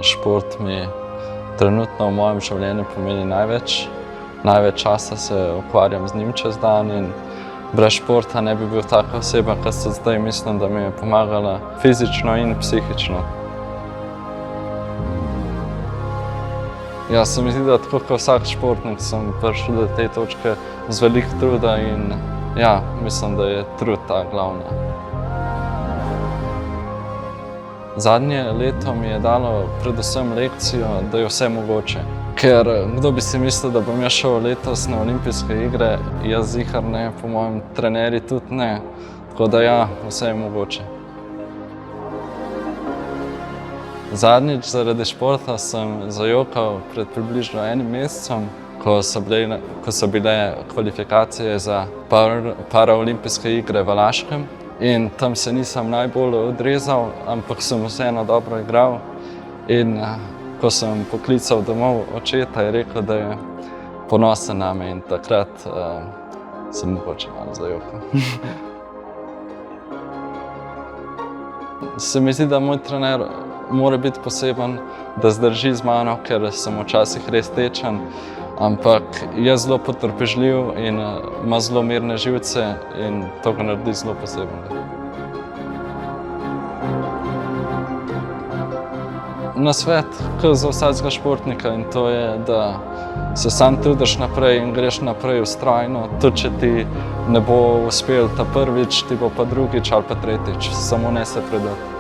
šport mi trenutno v mojem življenju pomeni največ. Največ časa se ukvarjam z njim čez dan in brez športa ne bi bil taka oseba, kot sem zdaj. Mislim, da mi je pomagala fizično in psihično. Ja, se mi zdi, da tako kot vsak športnik sem prišel do te točke z veliko truda in ja, mislim, da je trud ta glavna. Zadnje leto mi je dalo predvsem lekcijo, da je vse mogoče. Ker kdo bi si mislil, da bom jaz šel letos na olimpijske igre, jaz zihar ne, po mojem trenerji tudi ne. Tako da ja, vse je mogoče. Zadnjič zaradi športa sem zajokal pred približno enim mesecem, ko so bile kvalifikacije za paraolimpijske igre v Laškem. In tam se nisem najbolj odrezal, ampak sem vseeno dobro igral. In ko sem poklical domov očeta, je rekel, da je ponosen name in takrat sem mogoče malo zajokal. Se mi zdi, da moj trener mora biti poseben, da zdrži z mano, ker sem včasih res tečen, ampak je zelo potrpežljiv in ima zelo mirne živce in to ga naredi zelo posebnega. Nasvet za vsakega športnika in to je, da se sam trudiš naprej in greš naprej vztrajno. Tudi če ti ne bo uspel ta prvič, ti bo pa drugič ali pa tretjič. Samo ne se predati.